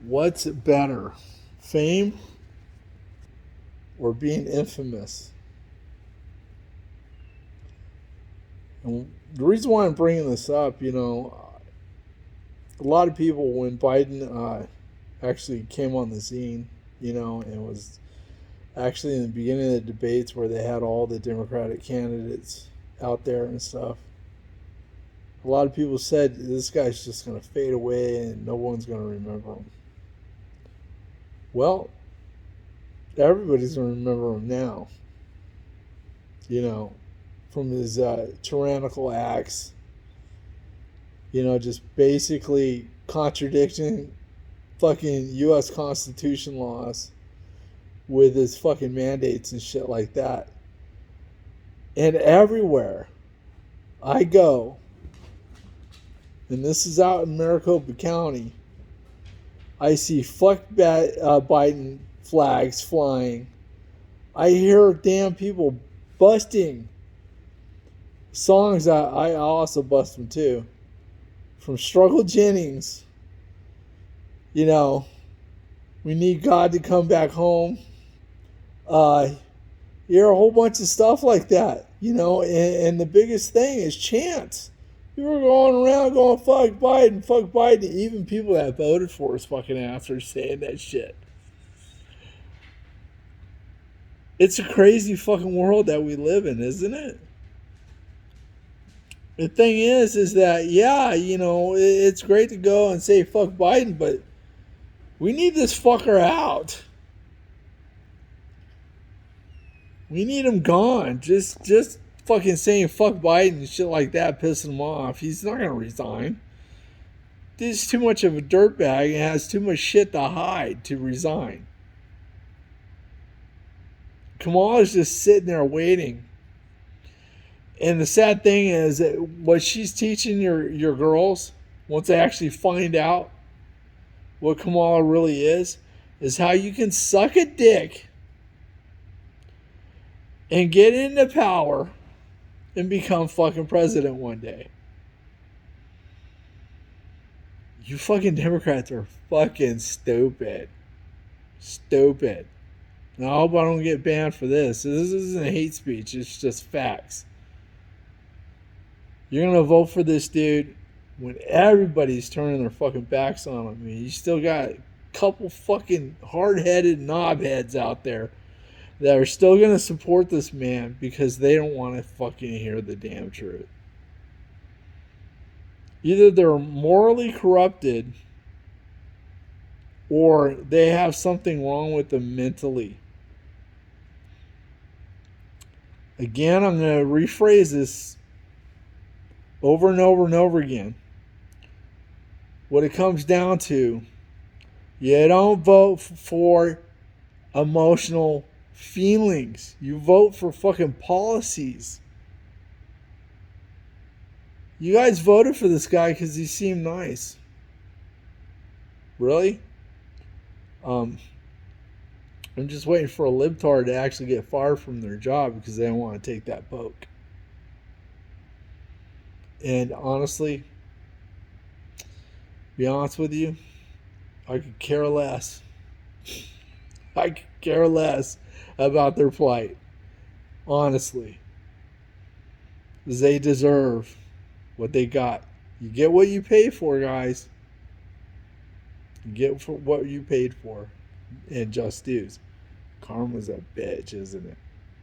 What's better, fame or being infamous? And the reason why I'm bringing this up, a lot of people, when Biden actually came on the scene, and was actually in the beginning of the debates where they had all the Democratic candidates out there and stuff, a lot of people said this guy's just going to fade away and no one's going to remember him. Well, everybody's going to remember him now, you know, from his tyrannical acts, just basically contradicting fucking U.S. Constitution laws with his fucking mandates and shit like that. And everywhere I go, and this is out in Maricopa County, I see Biden flags flying. I hear damn people busting songs. I also bust them too. From Struggle Jennings, we need God to come back home. You hear a whole bunch of stuff like that, and the biggest thing is chants. People are going around going, fuck Biden, fuck Biden. Even people that voted for his fucking ass are saying that shit. It's a crazy fucking world that we live in, isn't it? The thing is that, yeah, it's great to go and say fuck Biden, but we need this fucker out. We need him gone. Just fucking saying fuck Biden and shit like that pissing him off. He's not going to resign. He's too much of a dirtbag and has too much shit to hide to resign. Kamala's just sitting there waiting. And the sad thing is that what she's teaching your girls, once they actually find out what Kamala really is how you can suck a dick and get into power and become fucking president one day. You fucking Democrats are fucking stupid. Stupid. Now, I hope I don't get banned for this. This isn't hate speech. It's just facts. You're going to vote for this dude when everybody's turning their fucking backs on him. I mean, you still got a couple fucking hard-headed knobheads out there that are still going to support this man because they don't want to fucking hear the damn truth. Either they're morally corrupted or they have something wrong with them mentally. Again, I'm going to rephrase this over and over and over again. What it comes down to, you don't vote for emotional feelings. You vote for fucking policies. You guys voted for this guy because he seemed nice. Really? I'm just waiting for a libtard to actually get fired from their job because they don't want to take that poke. And honestly, be honest with you, I could care less. I could care less about their plight. Honestly. They deserve what they got. You get what you pay for, guys. You get for what you paid for. And just dues. Karma's a bitch, isn't it?